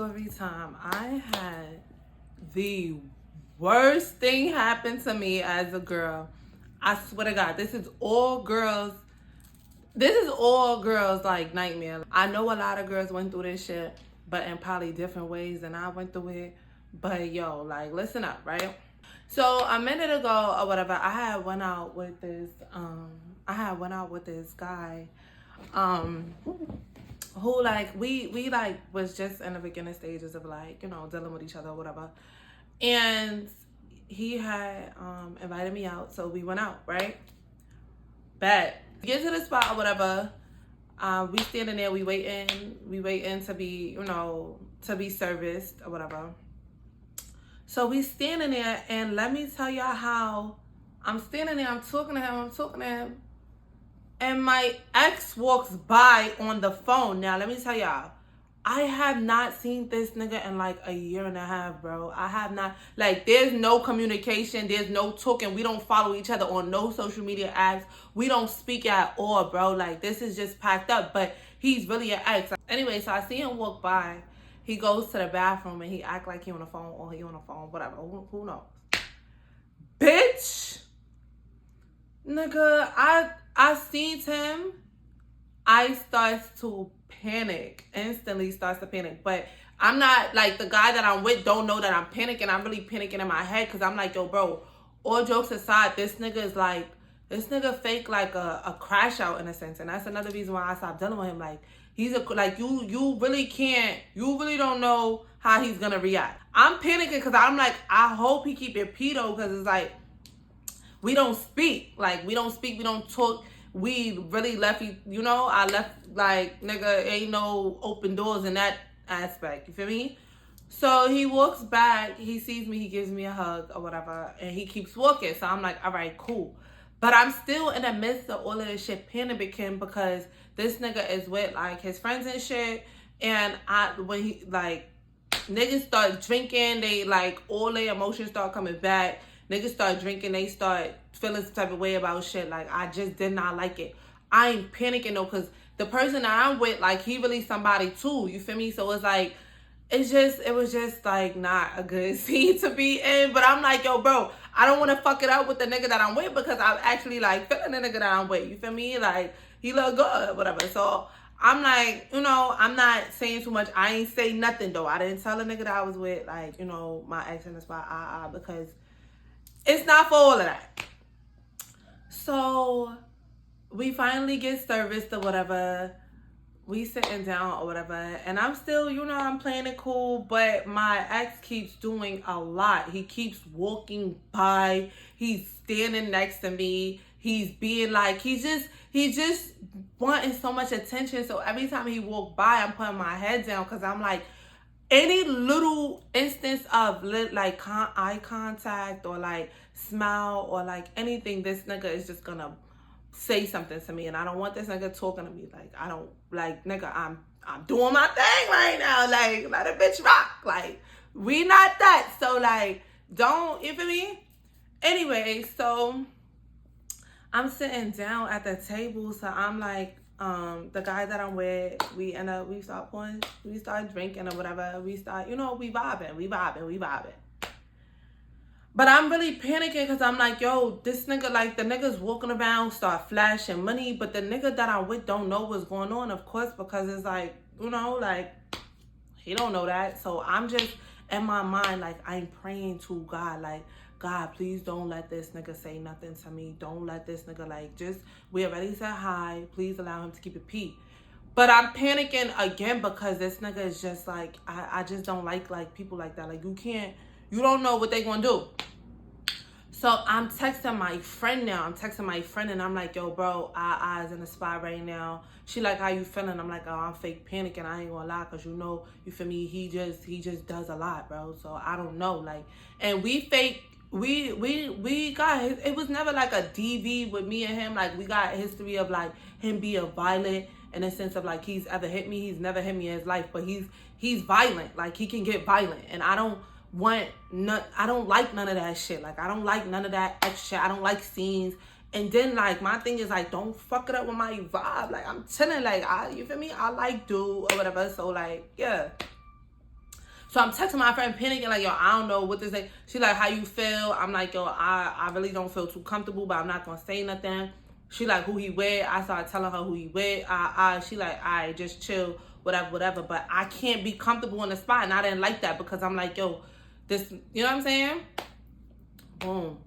story time. I had the worst thing happen to me as a girl. I swear to God, this is all girls. This is all girls like nightmare. I know a lot of girls went through this shit, but in probably different ways than I went through it. But yo, like listen up, right? So a minute ago or whatever, I had went out with this guy who like we like was just in the beginning stages of like, you know, dealing with each other or whatever. And he had invited me out, so we went out, right? Bet. Get to the spot or whatever. We standing there, we waiting to be, you know, to be serviced or whatever. So we standing there, and let me tell y'all how I'm standing there, I'm talking to him, and my ex walks by on the phone. Now, let me tell y'all, I have not seen this nigga in like a year and a half, bro. I have not, like, there's no communication, there's no talking. We don't follow each other on no social media apps. We don't speak at all, bro. Like, this is just packed up, but he's really an ex. Anyway, so I see him walk by. He goes to the bathroom and he act like he on the phone or he on the phone, whatever. Who knows? Bitch. Nigga, I seen him. I starts to panic. Instantly starts to panic. But I'm not, like, the guy that I'm with don't know that I'm panicking. I'm really panicking in my head because I'm like, yo, bro, all jokes aside, this nigga fake like a crash out in a sense. And that's another reason why I stopped dealing with him. Like, he's like, you really don't know how he's gonna react. I'm panicking because I'm like, I hope he keep it pedo, because it's like, we don't speak. Like, we don't talk. We really left, you know, I left, like, nigga, ain't no open doors in that aspect. You feel me? So he walks back, he sees me, he gives me a hug or whatever, and he keeps walking. So I'm like, all right, cool. But I'm still in the midst of all of this shit panicking because this nigga is with, like, his friends and shit. And when he, like, niggas start drinking, they, like, all their emotions start coming back. Niggas start drinking, they start feeling some type of way about shit. Like, I just did not like it. I ain't panicking, though, because the person that I'm with, like, he really somebody, too. You feel me? So it's like, it was just, like, not a good scene to be in. But I'm like, yo, bro, I don't want to fuck it up with the nigga that I'm with because I'm actually, like, feeling the nigga that I'm with. You feel me? Like, he look good, whatever. So I'm like, you know, I'm not saying too much. I ain't say nothing, though. I didn't tell the nigga that I was with, like, you know, my ex in the spot, because it's not for all of that. So we finally get serviced or whatever. We sitting down or whatever. And I'm still, you know, I'm playing it cool. But my ex keeps doing a lot. He keeps walking by. He's standing next to me. He's being like, he just wanting so much attention. So every time he walk by, I'm putting my head down because I'm like, any little instance of like eye contact or like smile or like anything, this nigga is just gonna say something to me, and I don't want this nigga talking to me. Like, I don't, like, nigga, I'm doing my thing right now. Like, let a bitch rock. Like, we not that. So like, don't, you feel me? Anyway, so I'm sitting down at the table. So I'm like, the guy that I'm with, we start drinking or whatever. We start, you know, we vibing. But I'm really panicking because I'm like, yo, this nigga, like, the nigga's walking around, start flashing money, but the nigga that I'm with don't know what's going on, of course, because it's like, you know, like, he don't know that. So I'm just, in my mind, like, I'm praying to God, like, God, please don't let this nigga say nothing to me. Don't let this nigga, like, just, we already said hi. Please allow him to keep it pee. But I'm panicking again because this nigga is just, like, I just don't like, people like that. Like, you don't know what they gonna do. So I'm texting my friend now. And I'm like, yo, bro, I's in the spot right now. She like, how you feeling? I'm like, oh, I'm fake panicking. I ain't gonna lie, cause you know, you feel me? He just does a lot, bro. So I don't know, like, and we got, it was never like a DV with me and him. Like, we got a history of like him being violent in a sense of like, he's ever hit me. He's never hit me in his life, but he's violent. Like, he can get violent, and I don't like none of that shit. Like, I don't like none of that extra shit. I don't like scenes. And then, like, my thing is, like, don't fuck it up with my vibe. Like, I'm chilling, like, you feel me? I like dude or whatever. So, like, yeah. So I'm texting my friend panicking like, yo, I don't know what to say. She like, how you feel? I'm like, yo, I really don't feel too comfortable, but I'm not gonna say nothing. She like, who he with? I started telling her who he with. She like, all right, just chill, whatever. But I can't be comfortable in the spot, and I didn't like that because I'm like, yo, this, you know what I'm saying? Boom.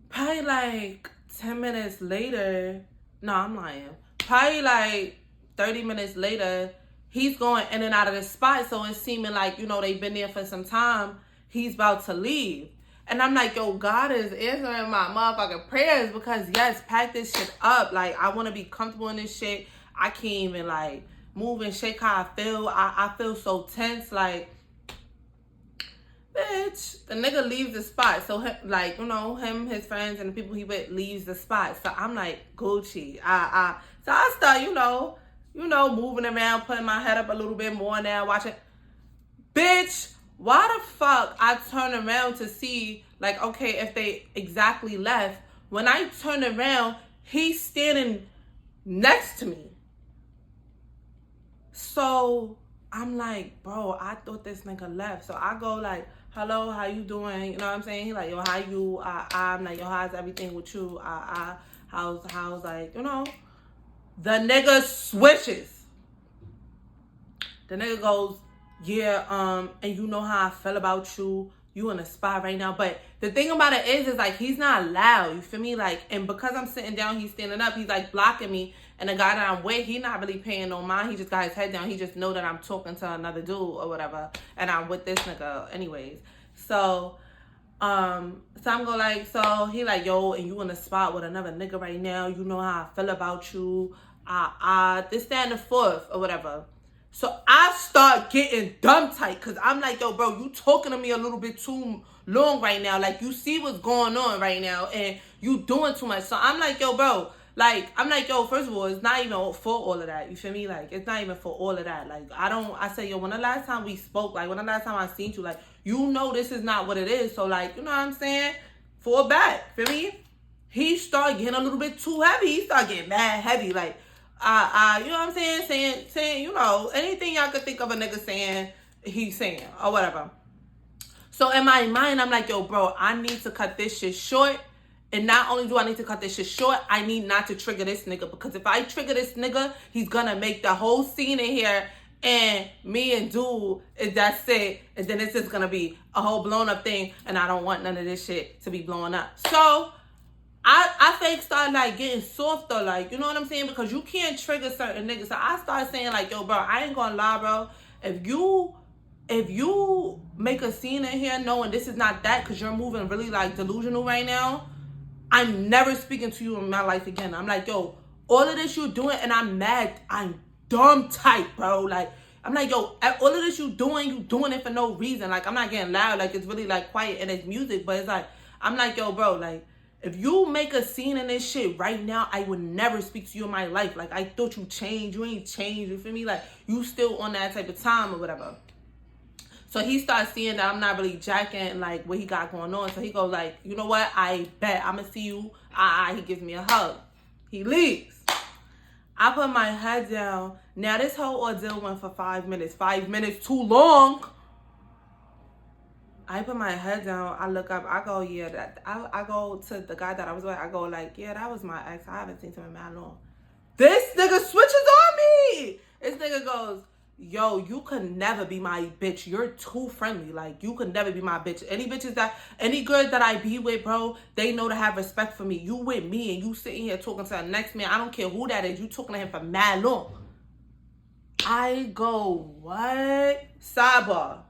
Probably like 10 minutes later, no, I'm lying. Probably like 30 minutes later, he's going in and out of the spot. So it's seeming like, you know, they've been there for some time. He's about to leave. And I'm like, yo, God is answering my motherfucking prayers because, yes, pack this shit up. Like, I want to be comfortable in this shit. I can't even, like, move and shake how I feel. I feel so tense. Like, bitch, the nigga leaves the spot. So, like, you know, him, his friends, and the people he with leaves the spot. So I'm like, Gucci. So I start, you know, moving around, putting my head up a little bit more now, watching. Bitch, why the fuck I turn around to see, like, okay, if they exactly left. When I turn around, he's standing next to me. So I'm like, bro, I thought this nigga left. So I go like, hello, how you doing? You know what I'm saying? He like, yo, how you? I'm like, yo, how's everything with you? How's like, you know? The nigga switches. The nigga goes, yeah, and you know how I feel about you. You in a spot right now. But the thing about it is like, he's not loud. You feel me? Like, and because I'm sitting down, he's standing up. He's like blocking me. And the guy that I'm with, he not really paying no mind. He just got his head down. He just know that I'm talking to another dude or whatever. And I'm with this nigga anyways. So I'm going like, so he like, yo, and you in a spot with another nigga right now. You know how I feel about you. This, that, and the fourth or whatever. So I start getting dumb tight because I'm like, yo, bro, you talking to me a little bit too long right now. Like, you see what's going on right now and you doing too much. So I'm like, yo, bro, like, I'm like, yo, first of all, it's not even for all of that. You feel me? Like, it's not even for all of that. Like, I say, yo, when the last time we spoke, like, when the last time I seen you, like, you know this is not what it is. So, like, you know what I'm saying? Fall back. Feel me? He started getting a little bit too heavy. He started getting mad heavy. Like, you know what I'm saying? Saying, you know, anything y'all could think of a nigga saying, he's saying, or whatever. So in my mind, I'm like, yo, bro, I need to cut this shit short. And not only do I need to cut this shit short, I need not to trigger this nigga. Because if I trigger this nigga, he's gonna make the whole scene in here. And me and dude, that's it. And then it's just gonna be a whole blown up thing. And I don't want none of this shit to be blown up. So I fake started like getting softer, like, you know what I'm saying? Because you can't trigger certain niggas. So I started saying like, yo, bro, I ain't gonna lie, bro. If you make a scene in here knowing this is not that because you're moving really like delusional right now, I'm never speaking to you in my life again. I'm like, yo, all of this you're doing, and I'm mad. I'm dumb tight, bro. Like, I'm like, yo, all of this you doing it for no reason. Like, I'm not getting loud. Like, it's really like quiet and it's music, but it's like, I'm like, yo, bro, like, if you make a scene in this shit right now, I would never speak to you in my life. Like, I thought you changed. You ain't changed. You feel me? Like, you still on that type of time or whatever. So he starts seeing that I'm not really jacking, like, what he got going on. So he goes, like, you know what? I bet I'm going to see you. He gives me a hug. He leaves. I put my head down. Now, this whole ordeal went for 5 minutes. 5 minutes too long. I put my head down. I look up. I go, yeah. I go to the guy that I was with. I go, like, yeah, that was my ex. I haven't seen him in that long. This nigga switches on me. This nigga goes, yo, you could never be my bitch. You're too friendly. Like, you could never be my bitch. Any girls that I be with, bro, they know to have respect for me. You with me and you sitting here talking to the next man. I don't care who that is. You talking to him for mad long. I go, what? Sidebar.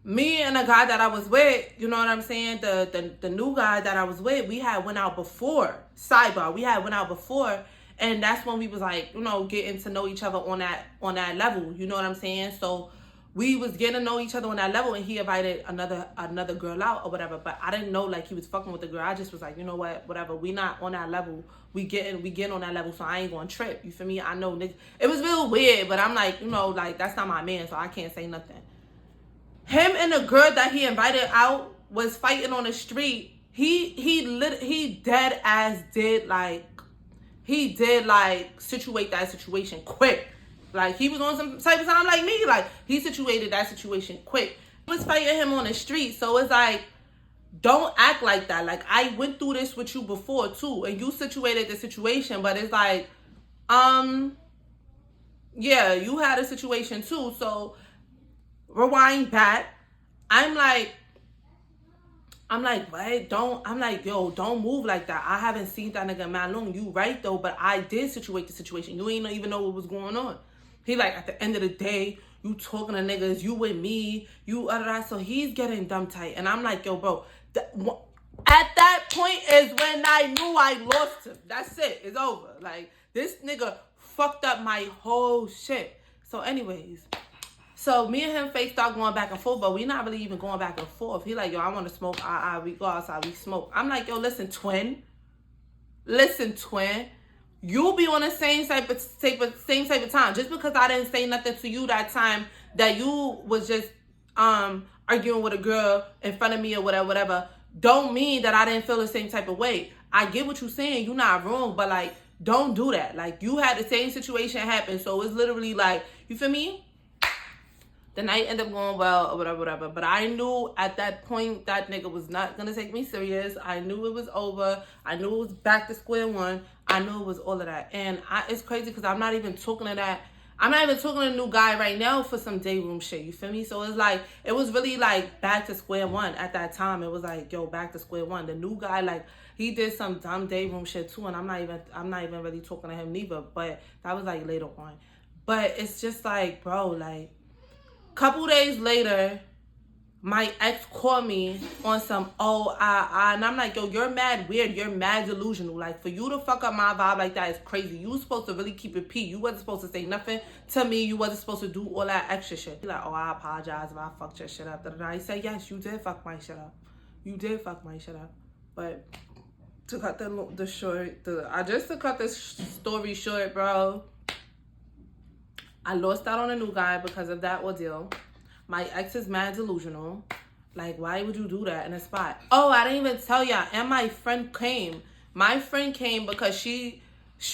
Me and the guy that I was with, you know what I'm saying? The new guy that I was with, we had went out before. Sidebar, we had went out before. And that's when we was like, you know, getting to know each other on that level. You know what I'm saying? So we was getting to know each other on that level, and he invited another girl out or whatever. But I didn't know like he was fucking with the girl. I just was like, you know what, whatever. We not on that level. We getting on that level, so I ain't gonna trip. You feel me? I know niggas. It was real weird, but I'm like, you know, like that's not my man, so I can't say nothing. Him and the girl that he invited out was fighting on the street. He dead ass did like. He did like situate that situation quick. Like, he was on some type of time like me. Like, he situated that situation quick. I was fighting him on the street. So it's like, don't act like that. Like, I went through this with you before too, and you situated the situation, but it's like, yeah, you had a situation too. So rewind back. I'm like, what? I'm like, yo, don't move like that. I haven't seen that nigga man long. You right though, but I did situate the situation. You ain't even know what was going on. He like, at the end of the day, you talking to niggas, you with me, you so he's getting dumb tight. And I'm like, yo, bro, at that point is when I knew I lost him. That's it. It's over. Like, this nigga fucked up my whole shit. So anyways, so me and him face start going back and forth, but we not really even going back and forth. He like, yo, I want to smoke. We go outside, we smoke. I'm like, yo, listen, twin. You be on the same type of time. Just because I didn't say nothing to you that time that you was just arguing with a girl in front of me or whatever, don't mean that I didn't feel the same type of way. I get what you're saying. You're not wrong, but like, don't do that. Like, you had the same situation happen, so it's literally like, you feel me? The night ended up going well or whatever. But I knew at that point that nigga was not going to take me serious. I knew it was over. I knew it was back to square one. I knew it was all of that. And it's crazy because I'm not even talking to that. I'm not even talking to a new guy right now for some day room shit. You feel me? So it's like, it was really like back to square one at that time. It was like, yo, back to square one. The new guy, like, he did some dumb day room shit too. And I'm not even really talking to him neither. But that was like later on. But it's just like, bro, like, couple days later, my ex called me on some, and I'm like, yo, you're mad weird. You're mad delusional. Like, for you to fuck up my vibe like that is crazy. You was supposed to really keep it P. You wasn't supposed to say nothing to me. You wasn't supposed to do all that extra shit. He's like, oh, I apologize if I fucked your shit up. I said, yes, you did fuck my shit up. You did fuck my shit up. But to cut to cut this story short, bro, I lost out on a new guy because of that ordeal. My ex is mad delusional. Like, why would you do that in a spot? Oh, I didn't even tell y'all. And my friend came. My friend came because she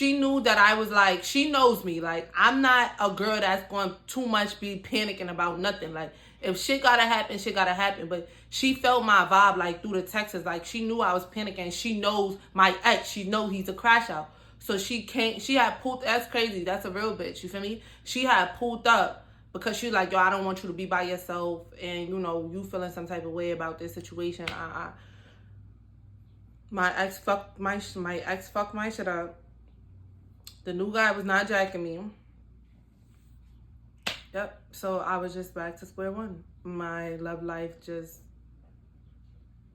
knew that I was like, she knows me. Like, I'm not a girl that's going to too much be panicking about nothing. Like, if shit gotta happen, shit gotta happen. But she felt my vibe, like, through the texts. Like, she knew I was panicking. She knows my ex. She knows he's a crash out. So she had pulled, that's crazy. That's a real bitch, you feel me? She had pulled up because she was like, yo, I don't want you to be by yourself. And, you know, you feeling some type of way about this situation. My ex fucked my shit up. The new guy was not jacking me. Yep. So I was just back to square one. My love life just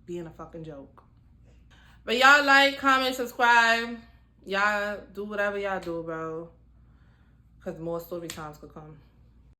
being a fucking joke. But y'all like, comment, subscribe. Y'all do whatever y'all do, bro. Because more story times could come.